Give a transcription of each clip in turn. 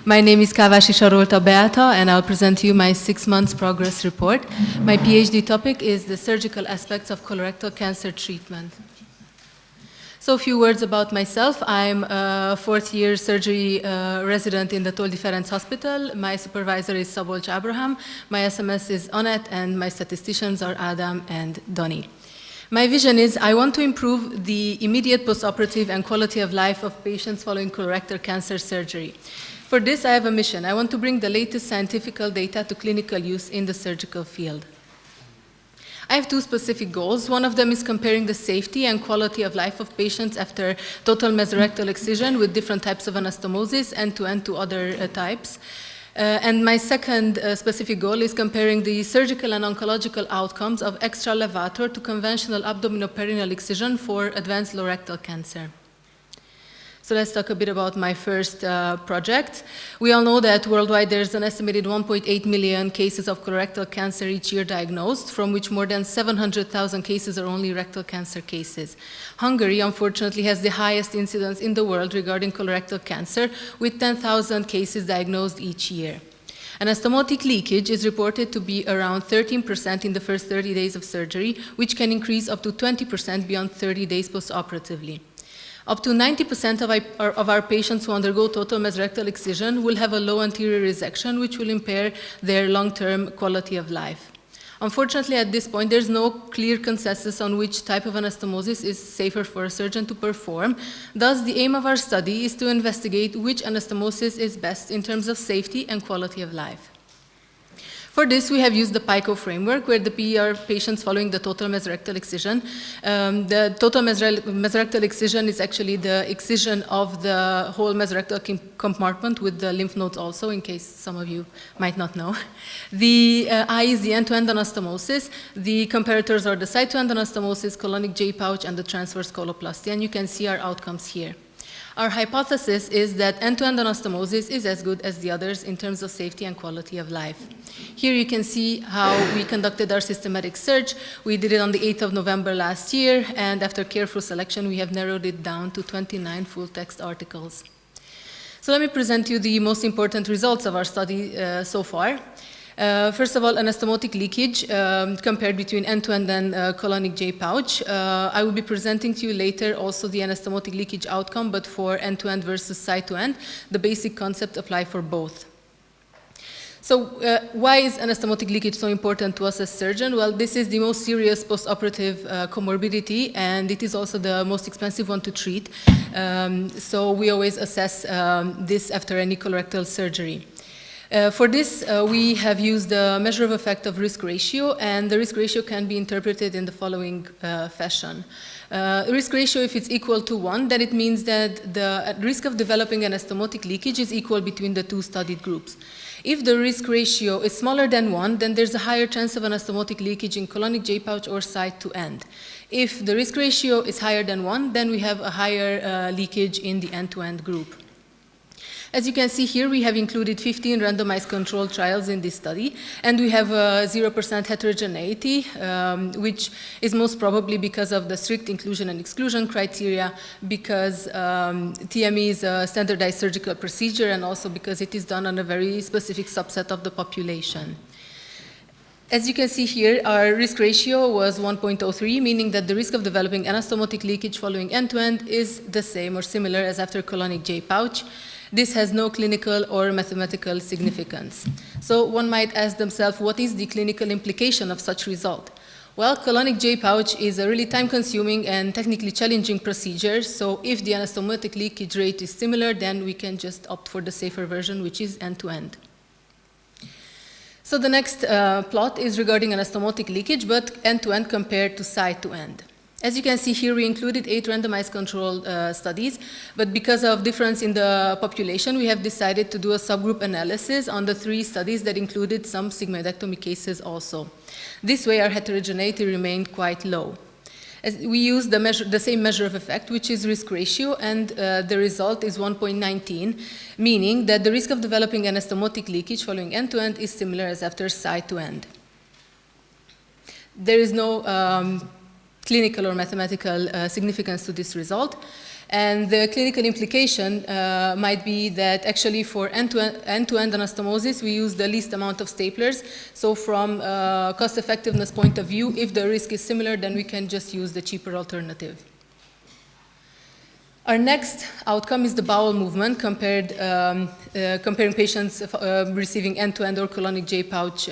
My name is Kávási Sarolta Beáta, and I'll present to you my 6 months progress report. My PhD topic is the surgical aspects of colorectal cancer treatment. So a few words about myself. I'm a fourth-year surgery resident in the Toldy Ferenc Hospital. My supervisor is Sarolta Abraham, my SMS is Annette, and my statisticians are Adam and Donny. My vision is I want to improve the immediate postoperative and quality of life of patients following colorectal cancer surgery. For this, I have a mission. I want to bring the latest scientific data to clinical use in the surgical field. I have two specific goals. One of them is comparing the safety and quality of life of patients after total mesorectal excision with different types of anastomosis, end-to-end to other types. And my second specific goal is comparing the surgical and oncological outcomes of extra levator to conventional abdominoperineal excision for advanced colorectal cancer. So let's talk a bit about my first project. We all know that worldwide there's an estimated 1.8 million cases of colorectal cancer each year diagnosed, from which more than 700,000 cases are only rectal cancer cases. Hungary, unfortunately, has the highest incidence in the world regarding colorectal cancer, with 10,000 cases diagnosed each year. Anastomotic leakage is reported to be around 13% in the first 30 days of surgery, which can increase up to 20% beyond 30 days postoperatively. Up to 90% of our patients who undergo total mesorectal excision will have a low anterior resection, which will impair their long-term quality of life. Unfortunately, at this point, there's no clear consensus on which type of anastomosis is safer for a surgeon to perform. Thus, the aim of our study is to investigate which anastomosis is best in terms of safety and quality of life. For this, we have used the PICO framework, where the PE are patients following the total mesorectal excision. The total mesorectal excision is actually the excision of the whole mesorectal compartment with the lymph nodes also, in case some of you might not know. The I is the end-to-end anastomosis. The comparators are the side-to-end anastomosis, colonic J pouch, and the transverse coloplasty, and you can see our outcomes here. Our hypothesis is that end-to-end anastomosis is as good as the others in terms of safety and quality of life. Here you can see how we conducted our systematic search. We did it on the 8th of November last year, and after careful selection, we have narrowed it down to 29 full-text articles. So let me present you the most important results of our study so far. First of all, anastomotic leakage compared between end-to-end and colonic J pouch. I will be presenting to you later also the anastomotic leakage outcome, but for end-to-end versus side-to-end. The basic concept apply for both. So why is anastomotic leakage so important to us as surgeons? Well, this is the most serious postoperative comorbidity, and it is also the most expensive one to treat. So we always assess this after any colorectal surgery. For this, we have used the measure of effect of risk ratio, and the risk ratio can be interpreted in the following fashion. Risk ratio, if it's equal to 1, then it means that the risk of developing anastomotic leakage is equal between the two studied groups. If the risk ratio is smaller than 1, then there's a higher chance of anastomotic leakage in colonic J pouch or side-to-end. If the risk ratio is higher than 1, then we have a higher leakage in the end-to-end group. As you can see here, we have included 15 randomized controlled trials in this study, and we have 0% heterogeneity, which is most probably because of the strict inclusion and exclusion criteria, because TME is a standardized surgical procedure, and also because it is done on a very specific subset of the population. As you can see here, our risk ratio was 1.03, meaning that the risk of developing anastomotic leakage following end-to-end is the same or similar as after colonic J pouch. This has no clinical or mathematical significance. So one might ask themselves, what is the clinical implication of such result? Well, colonic J pouch is a really time-consuming and technically challenging procedure, so if the anastomotic leakage rate is similar, then we can just opt for the safer version, which is end-to-end. So the next plot is regarding anastomotic leakage, but end-to-end compared to side-to-end. As you can see here, we included 8 randomized controlled studies, but because of difference in the population, we have decided to do a subgroup analysis on the 3 studies that included some sigmoidectomy cases also. This way, our heterogeneity remained quite low. As we used the same measure of effect, which is risk ratio, and the result is 1.19, meaning that the risk of developing anastomotic leakage following end-to-end is similar as after side-to-end. There is no clinical or mathematical significance to this result. And the clinical implication might be that actually for end-to-end anastomosis, we use the least amount of staplers. So from cost-effectiveness point of view, if the risk is similar, then we can just use the cheaper alternative. Our next outcome is the bowel movement, comparing patients receiving end-to-end or colonic J-pouch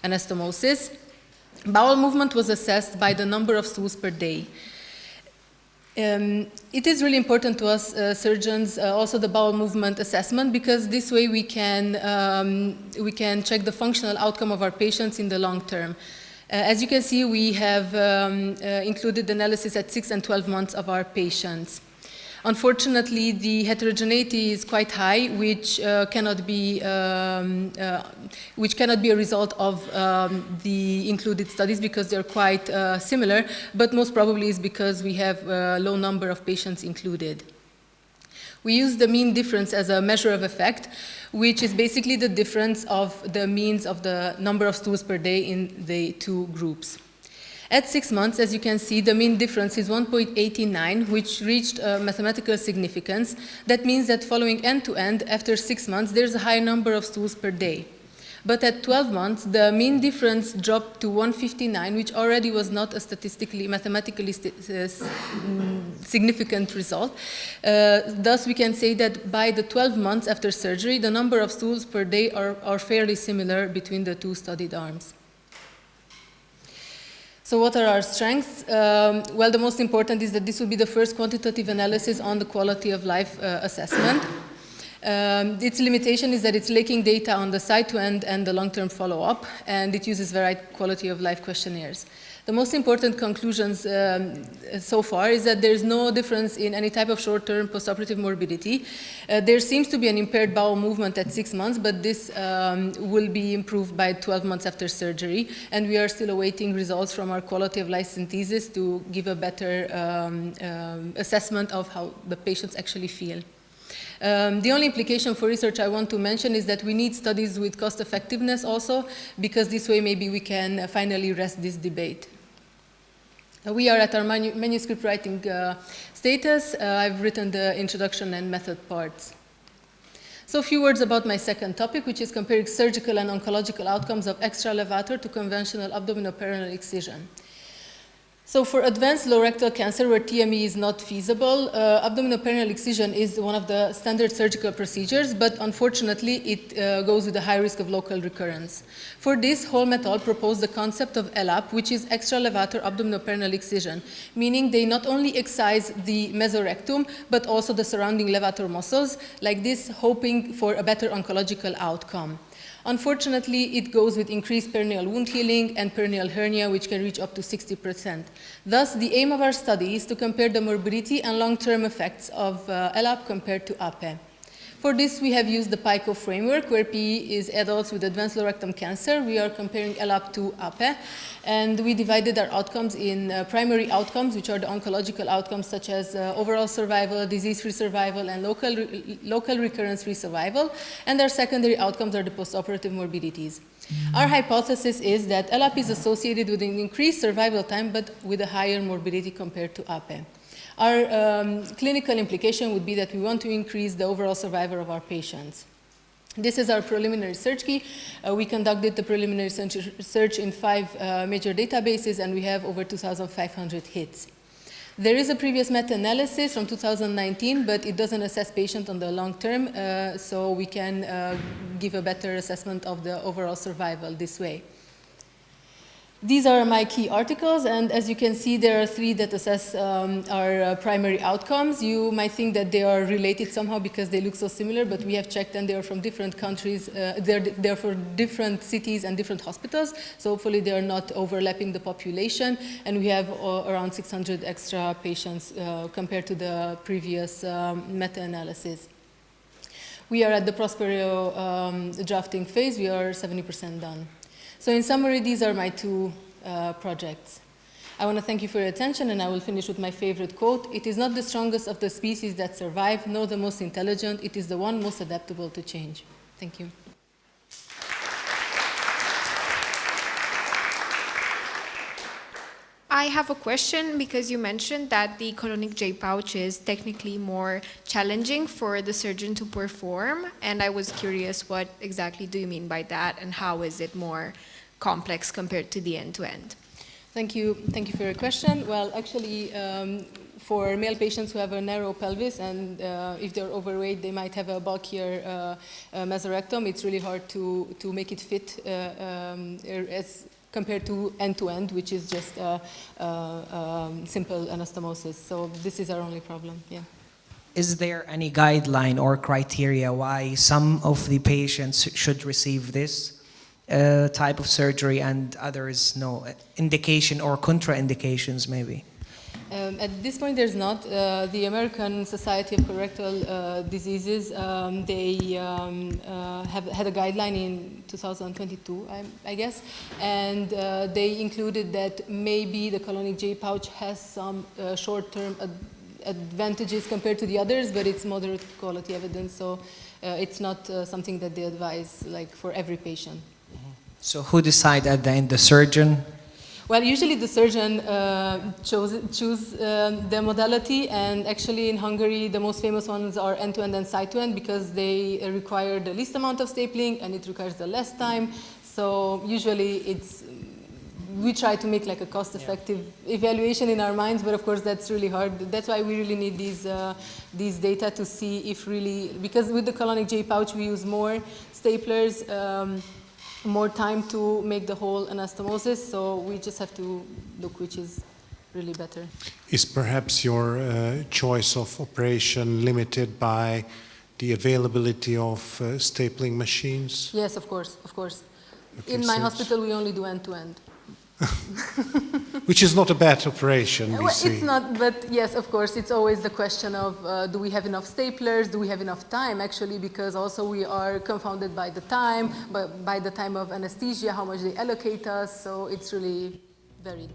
anastomosis. Bowel movement was assessed by the number of stools per day. It is really important to us surgeons, also the bowel movement assessment, because this way we can check the functional outcome of our patients in the long term. As you can see, we have included analysis at 6 and 12 months of our patients. Unfortunately, the heterogeneity is quite high, which cannot be a result of the included studies because they're quite similar, but most probably is because we have a low number of patients included. We use the mean difference as a measure of effect, which is basically the difference of the means of the number of stools per day in the two groups. At 6 months, as you can see, the mean difference is 1.89, which reached mathematical significance. That means that following end-to-end, after 6 months, there's a high number of stools per day. But at 12 months, the mean difference dropped to 159, which already was not a mathematically significant result. Thus, we can say that by the 12 months after surgery, the number of stools per day are fairly similar between the two studied arms. So what are our strengths? Well, the most important is that this will be the first quantitative analysis on the quality of life assessment. Its limitation is that it's lacking data on the side-to-end and the long-term follow-up, and it uses varied quality of life questionnaires. The most important conclusions so far is that there is no difference in any type of short-term postoperative morbidity. There seems to be an impaired bowel movement at 6 months, but this will be improved by 12 months after surgery, and we are still awaiting results from our quality of life synthesis to give a better assessment of how the patients actually feel. The only implication for research I want to mention is that we need studies with cost effectiveness also, because this way maybe we can finally rest this debate. We are at our manuscript writing status. I've written the introduction and method parts. So a few words about my second topic, which is comparing surgical and oncological outcomes of extralevator to conventional abdominoperennial excision. So for advanced low rectal cancer where TME is not feasible, abdominoperennial excision is one of the standard surgical procedures, but unfortunately it goes with a high risk of local recurrence. For this, Holm et al. Proposed the concept of ELAP, which is extralevator abdominoperennial excision, meaning they not only excise the mesorectum, but also the surrounding levator muscles, like this, hoping for a better oncological outcome. Unfortunately, it goes with increased perineal wound healing and perineal hernia, which can reach up to 60%. Thus, the aim of our study is to compare the morbidity and long-term effects of ELAP compared to APE. For this, we have used the PICO framework, where PE is adults with advanced low rectum cancer. We are comparing ELAP to APE, and we divided our outcomes in primary outcomes, which are the oncological outcomes, such as overall survival, disease-free survival, and local recurrence-free survival, and our secondary outcomes are the postoperative morbidities. Our hypothesis is that ELAP is associated with an increased survival time, but with a higher morbidity compared to APE. Our clinical implication would be that we want to increase the overall survival of our patients. This is our preliminary search key. We conducted the preliminary search in 5 major databases, and we have over 2,500 hits. There is a previous meta-analysis from 2019, but it doesn't assess patients on the long term, so we can give a better assessment of the overall survival this way. These are my key articles, and as you can see, there are 3 that assess our primary outcomes. You might think that they are related somehow because they look so similar, but we have checked and they are from different countries. They're for different cities and different hospitals, so hopefully they are not overlapping the population, and we have around 600 extra patients compared to the previous meta-analysis. We are at the Prospero drafting phase. We are 70% done. So in summary, these are my 2 projects. I want to thank you for your attention, and I will finish with my favorite quote. "It is not the strongest of the species that survive, nor the most intelligent. It is the one most adaptable to change." Thank you. I have a question because you mentioned that the colonic J pouch is technically more challenging for the surgeon to perform, and I was curious what exactly do you mean by that and how is it more complex compared to the end-to-end? Thank you for your question. Well, actually, for male patients who have a narrow pelvis and if they're overweight, they might have a bulkier mesorectum. It's really hard to make it fit as compared to end-to-end, which is just simple anastomosis. So this is our only problem, yeah. Is there any guideline or criteria why some of the patients should receive this type of surgery and others no? Indication or contraindications maybe? At this point, there's not. The American Society of Colorectal Diseases, they have had a guideline in 2022, I guess, and they included that maybe the colonic J pouch has some short-term advantages compared to the others, but it's moderate quality evidence, so it's not something that they advise like for every patient. So who decide at the end, the surgeon? Well, usually the surgeon choose the modality, and actually in Hungary the most famous ones are end-to-end and side-to-end because they require the least amount of stapling and it requires the less time. So usually we try to make like a cost-effective evaluation in our minds, but of course that's really hard. That's why we really need these data to see if really, because with the colonic J pouch we use more staplers, more time to make the whole anastomosis, so we just have to look which is really better. Is perhaps your choice of operation limited by the availability of stapling machines? Yes, of course. Okay, in my so hospital we only do end-to-end. Which is not a bad operation, we see. It's not, but yes, of course, it's always the question of do we have enough staplers, do we have enough time, actually, because also we are confounded by the time, by the time of anesthesia, how much they allocate us, so it's really varied.